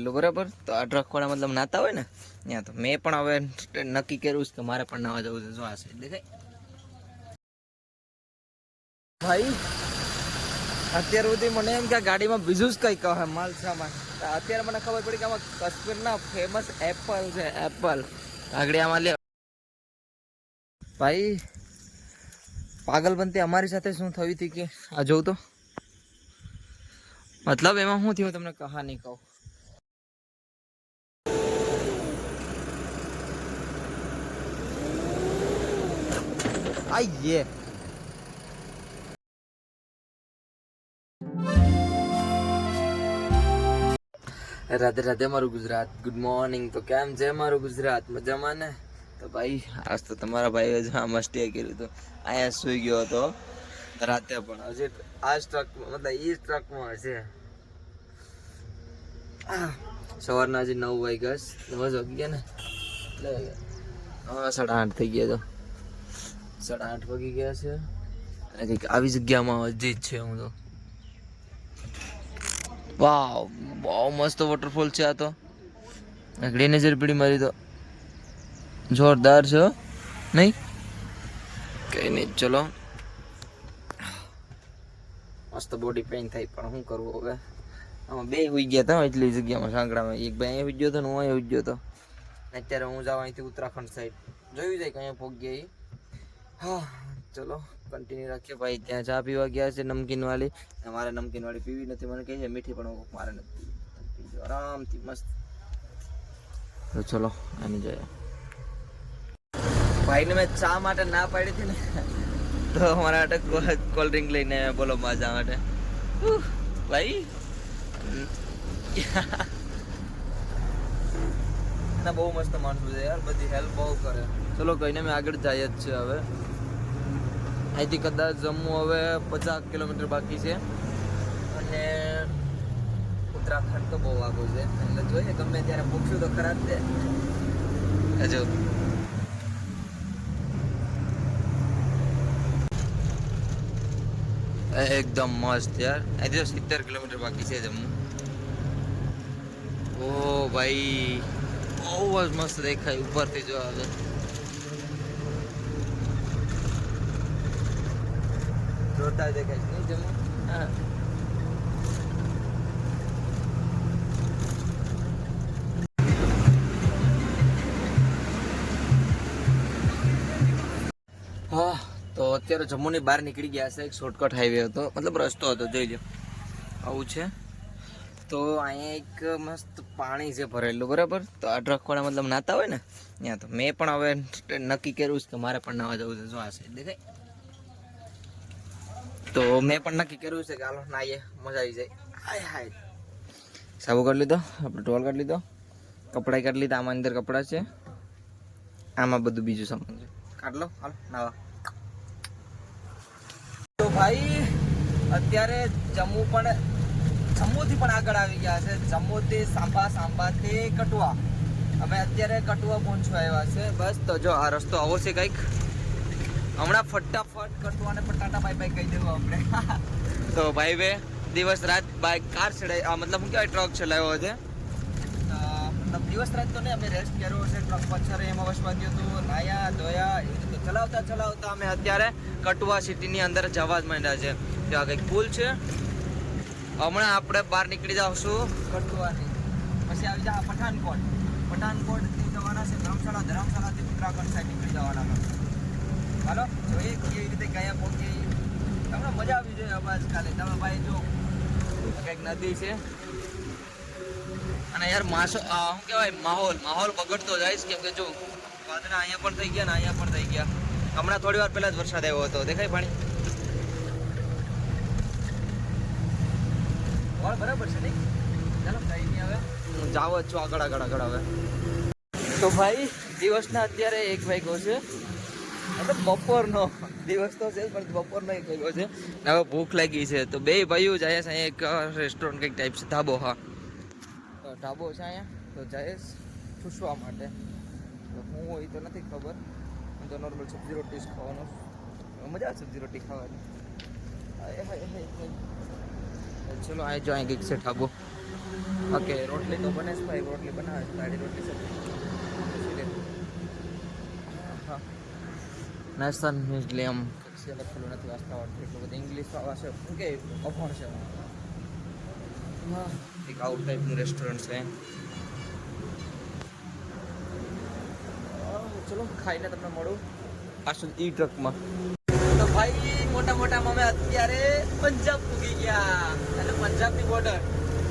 ભરેલું બરાબર. તો આ ટ્રકવાળા મતલબ નાતા હોય ને ત્યાં, તો મેં પણ હવે નક્કી કર્યું કે મારે પણ નાવા જવું છે. જો આ સાઈડ દેખાય ભાઈ. અત્યાર સુધી મને એમ કે ગાડીમાં બીજું જ કંઈ કહે માલ સામાન. અત્યારે મને ખબર પડી કે આમાં કાશ્મીરના ફેમસ એપલ છે. એપલ આગળ આમાં લે ભાઈ. પાગલબંધી અમારી સાથે શું થવી હતી કે આ જોઉં તો મતલબ એમાં શું થયું તમને કહાની કહું. આઈએ રાધે રાધે મારું ગુજરાત. Good morning. તો કેમ છે મારું ગુજરાત? મજામાં ને? તો ભાઈ આજ તો તમારા ભાઈએ જ આ મસ્તી કર્યું હતું. અહીંયા સુઈ ગયો હતો રાતે, પણ હજી આ ટ્રક મતલબ એ ટ્રકમાં હશે. સવારના હજી 9 વાગ્યા 9 વાગી ગયા ને, એટલે 8:30 થઈ ગયા. તો 8:30 વાગી ગયા છે અને કંઈક આવી જગ્યામાં હજી જ છે હું તો. વાવ, બહુ મસ્ત વોટરફોલ છે આ તો. આગળી નજર પડી મારી તો જોરદાર છે નહીં? કઈ નહીં, ચલો. મસ્ત બોડી પેઇન થાય, પણ શું કરવું હવે. આમાં બે હોઈ ગયા હતા એટલી જગ્યામાં સાંકડામાં. એક ભાઈ અહીંયા હોઈ ગયો હતો ને હું અહીંયા હોઈ ગયો હતો. અત્યારે હું જાઉં અહીંથી ઉત્તરાખંડ સાઈડ, જોયું જાય કે અહીંયા પહોંચી ગયા. હા ચલો કન્ટિન્યુ રાખીએ. ભાઈ ત્યાં ચા પીવા ગયા છે નમકીન વાળી. મારે નમકીન વાળી પીવી નથી, મને કહે છે મીઠી, પણ મારે નથી પીવી. આરામથી મસ્ત. તો ચલો આની જોઈએ. ભાઈને મેં ચા માટે ના પાડી હતી ને, તો અમારા માટે કોલ્ડ ડ્રિંક લઈને બોલો મજા માટે. ભાઈ ના બહુ મસ્ત માણસો છે યાર, બધી હેલ્પ બહુ કરે. ચલો કહીને મેં આગળ જાય જ છે હવે. અહીંથી કદાચ જમ્મુ હવે 50 કિલોમીટર બાકી છે અને ઉત્તરાખંડ તો બહુ આગળ છે. એટલે જોઈએ ગમે ત્યારે પૂછ્યું તો ખરા જ છે. હજુ એકદમ મસ્ત યાર. અહીંથી 70 કિલોમીટર બાકી છે જમ્મુ. ઓ ભાઈ બહુ જ મસ્ત દેખાય ઉપરથી જો આવે. જોરદાર દેખાય છે નહીં જમ્મુ? હા. હા તો અત્યારે જમ્મુની બહાર નીકળી ગયા છે. એક શોર્ટકટ હાઈવે હતો, મતલબ રસ્તો હતો, જોઈ લો આવું છે. તો અહીંયા એક મસ્ત પાણી છે ભરેલું બરાબર. તો આ ટ્રકવાળા મતલબ નાતા હોય ને ત્યાં, તો મેં પણ હવે નક્કી કર્યું છે કે મારે પણ નાવા જવું છે. જો આ સાઈડ દેખાય. તો મેં પણ નક્કી કર્યું છે કે હાલો નાઈએ, મજા આવી જાય. હાય હાય. સાબુ કાઢી લીધો, આપણે ટોલ કાઢી લીધો, કપડાં કાઢી લીધા. આમાં અંદર કપડાં છે, આમાં બધું બીજું સામાન છે. કાઢ લો, હાલો નાવા. તો ભાઈ અત્યારે જમ્મુથી પણ આગળ આવી ગયા છે. જમ્મુથી સાંબા, સાંબાથી કટુઆ. અમે અત્યારે કટુઆ પહોંચવા આવ્યા છે. બસ તો જો આ રસ્તો આવો છે કંઈક. હમણાં ફટાફટ કટુઆને પટાટા બાય બાય કહી દેવું આપણે. તો ભાઈ બે દિવસ રાત બાઇક કાર ચડાવી, મતલબ શું કહેવાય ટ્રક ચલાવ્યો છે. મતલબ દિવસ રાત તો નહીં, અમે રેસ્ટ કર્યો છે. ટ્રક પછાડે એમાં વસવા ગયું હતું, નાયા ધોયા, એ રીતે ચલાવતા અમે અત્યારે કટુઆ સિટીની અંદર જવા જ માંડ્યા છે. ત્યાં કંઈક પુલ છે. હમણાં આપણે બહાર નીકળી જાવશું કટુઆની, પછી આવી જા પઠાનકોટથી જવાના છે ધર્મશાળાથી ઉત્તરાખંડ સાઈડ નીકળી જવાના. હાલો જોઈએ કેવી રીતે કયા પહોંચીએ. તમને મજા આવી જોઈએ અવાજ કાલે. તમે ભાઈ જો કંઈક નદી છે અને યાર માસો શું કહેવાય માહોલ બગડતો જાય છે. કેમ કે જો વાદળા અહીંયા પણ થઈ ગયા ને અહીંયા પણ થઈ ગયા. હમણાં થોડી વાર પહેલા જ વરસાદ આવ્યો હતો, દેખાય પાણી. બરાબર છે નહીં? ચાલો કઈ નહીં, હવે હું જાવ જ છું આગળ હવે. તો ભાઈ દિવસના અત્યારે 1 વાગ્યો છે, મતલબ બપોરનો. દિવસ તો છે પણ બપોરનો 1 વાગ્યો છે. હવે ભૂખ લાગી છે તો બે ભાઈઓ જાય છે અહીંયા એક રેસ્ટોરન્ટ કંઈક ટાઈપ છે, ધાબો. હા ધાબો છે અહીંયા, તો જાય પૂછવા માટે. તો હું હોય તો નથી ખબર, હું તો નોર્મલ સબ્જી રોટી જ ખાવાનો. મજા આવે સબ્જી રોટી ખાવાની. ચલો આ જો અહીં કંઈક છે ધાબો. ઓકે રોટલી તો બને છે ભાઈ, રોટલી બનાવે છે, તારી રોટલી સબ્જી. હા નેશન મ્યુઝિયમ કક્ષી લખેલું નથી વાંચતા આવડતું એટલું બધું ઇંગ્લિશ વાશે શું કે અભણ છે. એક આઉટ ટાઈપનું રેસ્ટોરન્ટ છે. ચલો ખાઈને તમને મળું પાછું ઈ ટ્રકમાં. તો ભાઈ મોટા મોટામાં અમે અત્યારે પંજાબ પૂગી ગયા અને પંજાબની બોર્ડર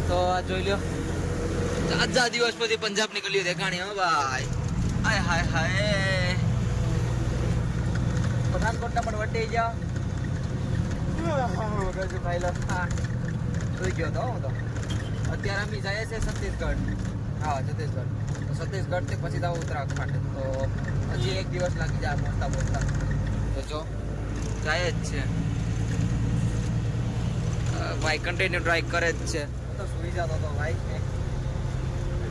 તો આ જોઈ લ્યો. આજા દિવસ પછી પંજાબ નીકળ્યું દેખાણી. હો ભાઈ હાય હાય હાય પઠાનકોટના પણ વટી ગયા. રજુ ખાઈ લો. હા જોઈ ગયો તો હું તો. અત્યારે અમે જઈએ છીએ છત્તીસગઢ. હા છત્તીસગઢ. તો છત્તીસગઢથી પછી જાવ ઉત્તરાખંડ. તો હજી એક દિવસ લાગી જાય પહોંચતા પહોંચતા. તો જો જાય જ છે ભાઈ, કન્ટિન્યુ ટ્રાય કરે જ છે. તો સુઈ જતો હતો ભાઈ.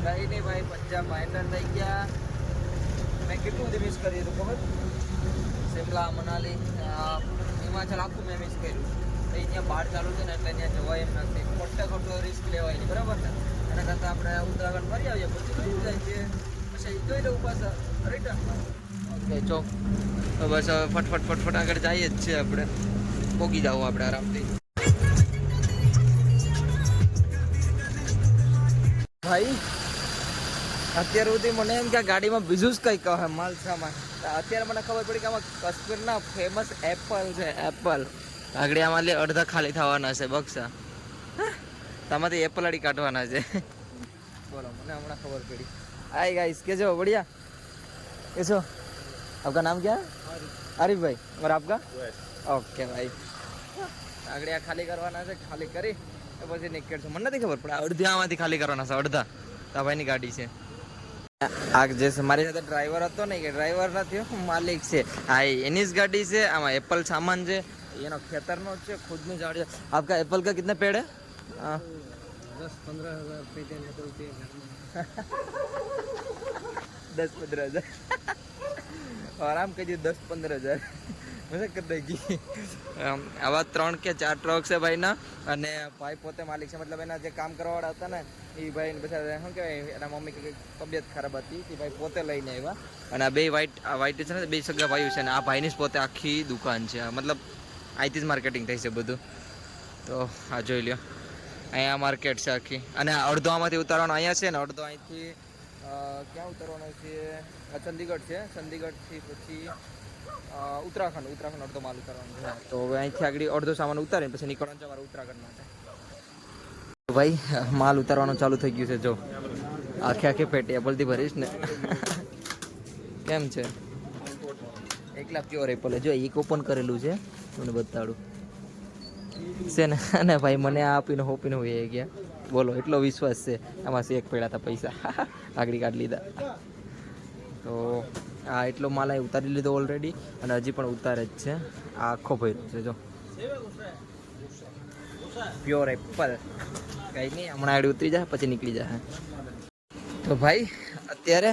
કઈ નહીં ભાઈ, પંજાબમાં એન્ટર થઈ ગયા. મેં કેટલું બધું મિસ કર્યું હતું ખબર? શિમલા, મનાલી, હિમાચલ આખું મેં મિસ કર્યું. અહીંયા બહાર ચાલુ છે ને એટલે ત્યાં જવાય એમ નથી. ખોટે ખોટો રિસ્ક લેવાય નહીં, બરાબર ને? એના કરતાં આપણે ઉત્તરાખંડ ફરી આવીએ પછી જોઈ જાય છે, પછી જોઈ લઉં પાછા રિટર્નમાં. ઓકે ચો તો બસ હવે ફટફટ આગળ જઈએ જ છે આપણે. પોગી જાવ આપણે આરામથી. ભાઈ અત્યાર સુધી મને એમ કે ગાડીમાં બીજું જ કંઈ કહે માલ સામાન. અત્યારે મને ખબર પડી કે આમાં કાશ્મીરના ફેમસ એપલ છે. એપલ આગળ આમાં અડધા ખાલી થવાના છે બક્ષા. તમારી એપલ આડી કાઢવાના છે. બોલો મને હમણાં ખબર પડી. હાય ગાइस कैसे हो? बढ़िया कैसे हो? आपका नाम क्या है? आरिफ भाई. और आपका? ओके भाई. આગળ આ ખાલી કરવાના છે. ખાલી કરી પછી નીકળશું. મને નથી ખબર પડે અડધી આમાંથી ખાલી કરવાના છે. અડધા તાભાઈની ગાડી છે. આ જે મારી સાથે ડ્રાઈવર હતો ને કે ડ્રાઈવર નથી, માલિક છે. હા એની જ ગાડી છે. આમાં એપલ સામાન છે, એનો ખેતરનો જ છે, ખુદનું ઝાડ છે. આપકા एप्पल का कितना पेड़ है? 10-15 हज़ार पेड़ निकलते हैं 10-15 हज़ार आराम करिए. 10-15 हज़ार મજા કરી દેગી. આવા 3 કે 4 ટ્રક છે ભાઈના. અને ભાઈ પોતે માલિક છે. મતલબ એના જે કામ કરવાવાળા હતા ને એ ભાઈ બધા શું કહેવાય, એના મમ્મી કંઈક તબિયત ખરાબ હતી એ ભાઈ પોતે લઈને આવ્યા. અને આ બે વ્હાઈટ છે ને, બે સગા ભાઈઓ છે. અને આ ભાઈની જ પોતે આખી દુકાન છે. મતલબ અહીંથી જ માર્કેટિંગ થઈ છે બધું. તો આ જોઈ લ્યો, અહીંયા માર્કેટ છે આખી. અને અડધો આમાંથી ઉતારવાનો અહીંયા છે ને અડધો અહીંથી ક્યાં ઉતારવાનો છે? ચંદીગઢ છે. ચંદીગઢથી પછી ઉત્તરાખંડ અડધો માલ ઉતારવાનો છે. તો હવે અહીંથી આગળ અડધો સામાન ઉતારીને પછી નીકળવાનું છે અમારે ઉત્તરાખંડ માટે. ભાઈ માલ ઉતારવાનું ચાલુ થઈ ગયું છે. જો આખી પેટી એપલથી ભરીશ ને. કેમ છે? એકલા પ્યોર એપલ. જો એક ઓપન કરેલું છે, મને બતાડું છે ને. અને ભાઈ મને આ આપીને હોપીને હોય ગયા. બોલો એટલો વિશ્વાસ છે આમાં. એક પડ્યા હતા પૈસા આગળ કાઢી લીધા. તો આ એટલો માલ અહીં ઉતારી લીધો ઓલરેડી. અને હજી પણ ઉતારે જ છે. આ આખો ભર્યો છે. જો પ્યોર એપલ. કંઈ નહીં, હમણાં આડી ઉતરી જાય પછી નીકળી જાય. તો ભાઈ અત્યારે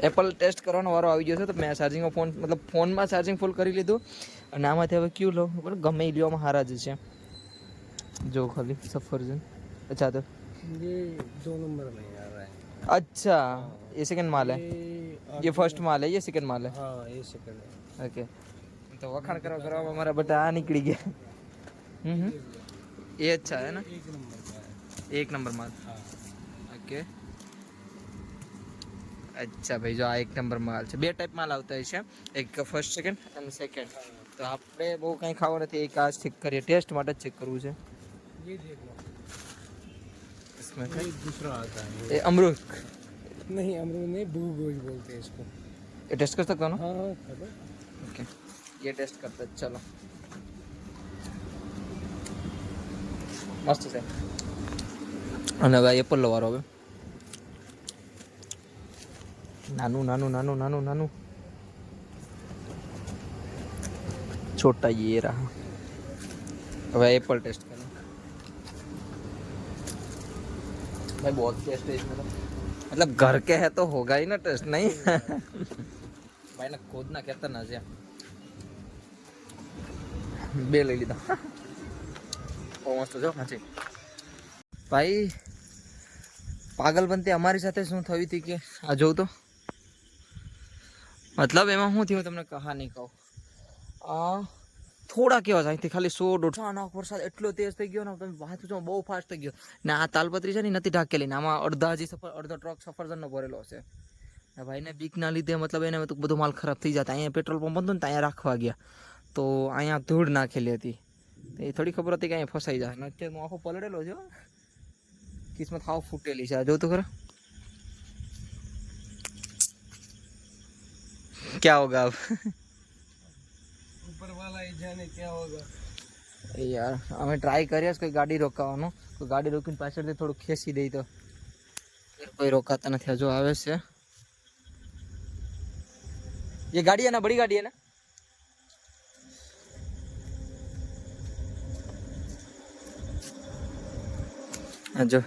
એપલ ટેસ્ટ કરવાનો વારો આવી ગયો છે. તો મેં ચાર્જિંગમાં ફોનમાં ચાર્જિંગ ફૂલ કરી લીધું. અને આમાંથી હવે ક્યુ લો પણ ગમે એ લ્યોમાં હારા જ છે. જો ખાલી સફરજન. अच्छा तो ये 2 नंबर में आ रहा है. अच्छा ये सेकंड माल है. ये फर्स्ट माल है, ये सेकंड माल है. हाँ ये सेकंड है. ओके तो वखाण करो हमारा बेटा आ निकली गया. ये अच्छा है ना? 1 नंबर का है. 1 नंबर माल. हाँ ओके अच्छा भाई जो આ 1 નંબર માલ છે. 2 ટાઈપ માલ આવતા હોય છે, એક ફર્સ્ટ સેકન્ડ અને સેકન્ડ. તો આપણે બહુ કંઈ ખાવું નથી. એક આ ચેક કરીએ, ટેસ્ટ માટે જ ચેક કરવું છે. ये देख लो. इसमें ये दूसरा आता है. ये अमरूद. नहीं अमरूद नहीं, बूबोज बोलते हैं इसको. ये टेस्ट कर सकता हूँ ना? हाँ हाँ खबर. ओके ये टेस्ट करते हैं. चलो મસ્ત છે. અને હવે એપલ લો વારો. હવે નાનું छोटा ये रहा. હવે एप्पल टेस्ट करें भाई. बहुत टेस्ट है इसमें. मतलब घर के है तो होगा ही ना टेस्ट. नहीं भाई ना खुद ना कहता ना છે. બે લઈ લીધા. ઓ મસ્ત જો. હાજી ભાઈ પાગલપંતી અમારી સાથે શું થયું હતી કે આ જોઉં તો મતલબ એમાં શું થયું તમને કહાની કહું. થોડા કેવા અહીંથી ખાલી 100-150 વરસાદ એટલો તેજ થઈ ગયો ને તમે વાત પૂછો બહુ ફાસ્ટ થઈ ગયો ને આ તાલપત્રી છે ને નથી ઢાકેલી ને આમાં અડધો ટ્રક સફરજનનો ભરેલો છે ને ભાઈને બીકના લીધે મતલબ એને તો બધો માલ ખરાબ થઈ જતા. અહીંયા પેટ્રોલ પંપ હતું ને ત્યાં રાખવા ગયા તો અહીંયા ધૂળ નાખેલી હતી એ થોડી ખબર હતી કે અહીંયા ફસાઈ જાય ને અત્યારે હું આખો પલળેલો છે. કિસ્મત હાવ ફૂટેલી છે. આ જો તો ખરા क्या होगा अब ऊपर वाला ही जाने क्या होगा. यार અમે ટ્રાય કરીએ કોઈ ગાડી રોકાવાનો કોઈ ગાડી રોકીને પાછળથી થોડું ખેંચી દઈ તો કોઈ રોકાતા નથી. જો આવે છે ये गाड़ी है ना बड़ी गाड़ी है ना. जो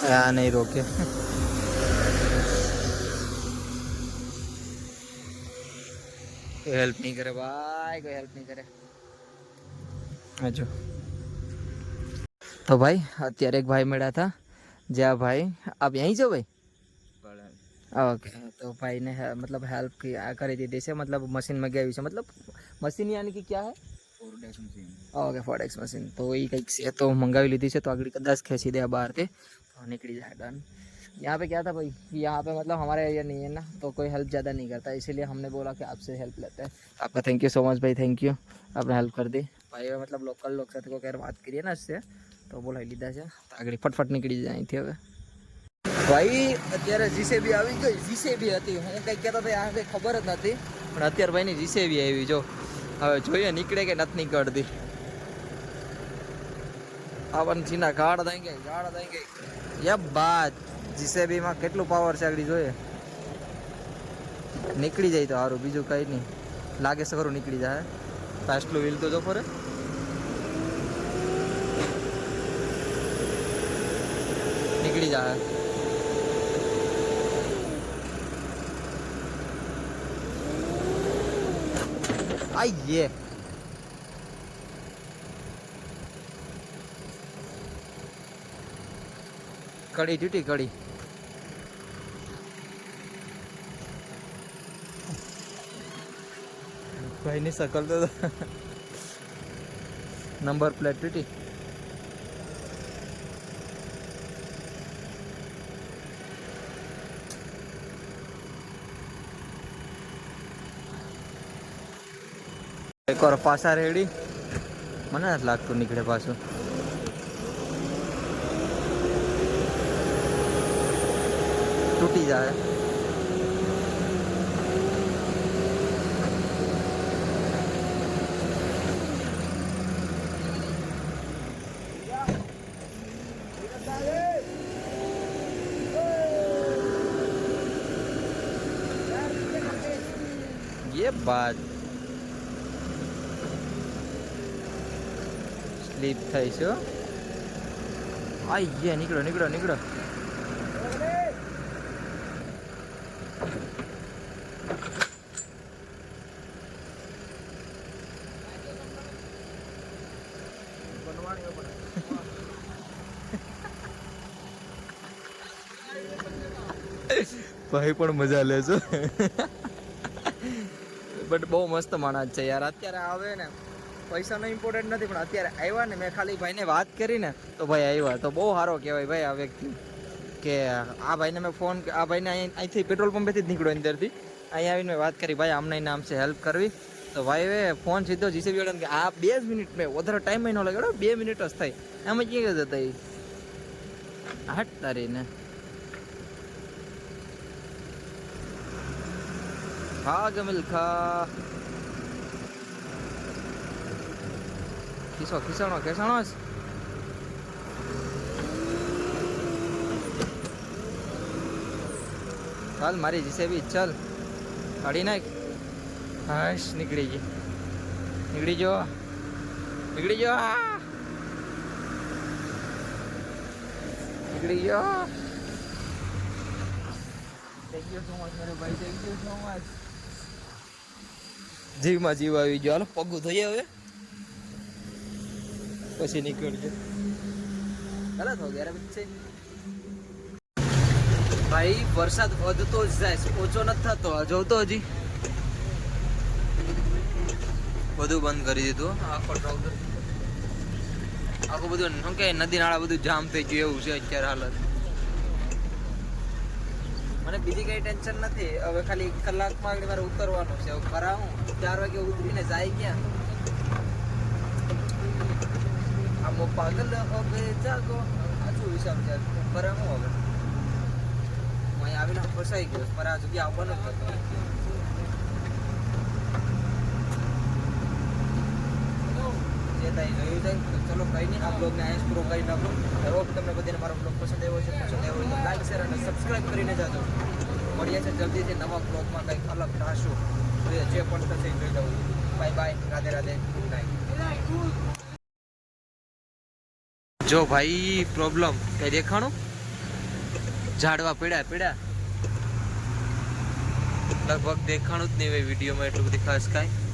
यहाँ नहीं रोके कोई हेल्प नहीं करे भाई कोई हेल्प नहीं करे. जो तो भाई અત્યારે એક ભાઈ મળ્યા હતા જ્યાં ભાઈ આપ यहीं છો ભાઈ. ओके तो भाई ने मतलब हेल्प કરી દીધી છે મતલબ મશીન મંગાવી છે મતલબ મશીન यानी कि क्या है फोर्डेक्स मशीन. ओके फोर्डेक्स मशीन तो ये કંઈક છે તો મંગાવી લીધી છે તો આગળ કદાચ ખેંચી દે બહાર के तो निकली जाए डन. यहाँ पे क्या था भाई यहाँ पे मतलब हमारा एरिया नहीं है ना तो कोई हेल्प ज़्यादा नहीं करता इसीलिए हमने बोला कि आपसे हेल्प लेते हैं. आपका थैंक यू सो मच भाई थैंक यू आपने हेल्प कर दी भाई. मतलब लोकल लोग સાથે કોઈ યાર વાત કરીએ ને इससे તો બોલાવી લીધા છે તો આગળ ફટફટ નીકળી જાય અહીંથી. હવે ભાઈ અત્યારે જીસેબી આવી ગઈ. જીસેબી હતી હું કંઈક કહેતો હતો આ કંઈ ખબર જ નથી પણ અત્યારે ભાઈની જીસેબી આવી. જો હવે જોઈએ નીકળે કે નથી નીકળતી. આવન ચીના ગાડ દઈ ગઈ યે બાત જીસેબીમાં કેટલું પાવર છે આગળ જોઈએ. નીકળી જાય તો સારું બીજું કંઈ નહીં લાગે છે ખરું નીકળી જાય. ફાસ્ટલું વ્હીલ તો જો ફરે નીકળી જાય. આઈએ કડી ડ્યુટી કડી ભાઈની શકલ તો નંબર પ્લેટ ડ્યુટી. એક વાર પાછા રેડી મને નથી લાગતું નીકળે પાછું. તૂટી જાય. ये बात સ્લીપ થઈ છે. આઈએ નીકળો નીકળો નીકળો. ભાઈ પણ મજા લે છો બટ બહુ મસ્ત માણસ છે યાર. અત્યારે આવે ને પૈસાનો ઇમ્પોર્ટન્ટ નથી પણ અત્યારે આવ્યા ને મેં ખાલી ભાઈને વાત કરી ને તો ભાઈ આવ્યા તો બહુ સારો કહેવાય ભાઈ આ વ્યક્તિ. કે આ ભાઈને મેં ફોન આ ભાઈને અહીંથી પેટ્રોલ પંપેથી જ નીકળ્યો અંદરથી અહીં આવીને મેં વાત કરી ભાઈ આમને નામ છે હેલ્પ કરવી તો ભાઈ ફોન સીધો જીસીબી વાળાને કે આ 2 જ મિનિટ મેં વધારે ટાઈમ ન લાગ્યો 2 મિનિટ જ થઈ એમ જ ક્યાં જતા એ હટ તારીને. ભાગ મિલખા ખીસાણો ચાલ મારી જીસેબી ચાલ કાઢી નાખ. હાશ નીકળી ગયો નીકળી ગયો. નીકળી ગયો થેન્ક યુ સો મચ મારે ભાઈ થેન્ક યુ સો મચ. જીવમાં જીવ આવી ગયો. હાલો પગું થઈએ હવે પછી નીકળજો ગલત હો ગયા બચ્ચે ભાઈ વરસાદ વધતો જ જાય છે ઓછો નથી થતો જોતો હજી બધું બંધ કરી દીધું આખો ટ્રાઉઝર આખું બધું શું કે નદી નાળા બધું જામ થઈ ગયું એવું છે અત્યારે હાલત મને બીજી કઈ ટેન્શન નથી હવે ખાલી 1 કલાકમાં આગળ મારે ઉતરવાનું છે હવે કરાવું 4 વાગે ઉતરીને જાય ક્યાં આમ પાગલ હવે જાગો આછું વિચાર છે કરાવું હવે હું અહીં આવીને ફસાઈ ગયો મારે આ જગ્યા આવવાનું જ હતું જે થાય જોયું જાય તો ચલો કંઈ નહીં આ બ્લોગને અહીંયા પૂરો કરી નાખો રોજ તમને બધાને મારો બ્લોગ પસંદ આવ્યો છે તો લાઈક શેર અને સબસ્ક્રાઈબ કરીને જાજો મળીએ છે જલ્દીથી નવા બ્લોગમાં કંઈક અલગ ઢાશું જે પણ થશે જોઈ લઉં bye bye Radhe Radhe good night જો ભાઈ પ્રોબ્લેમ કઈ દેખાણું ઝાડવા પડ્યા લગભગ દેખાણું જ નહીં હોય વિડીયોમાં એટલું બધી ખાસ કાંઈ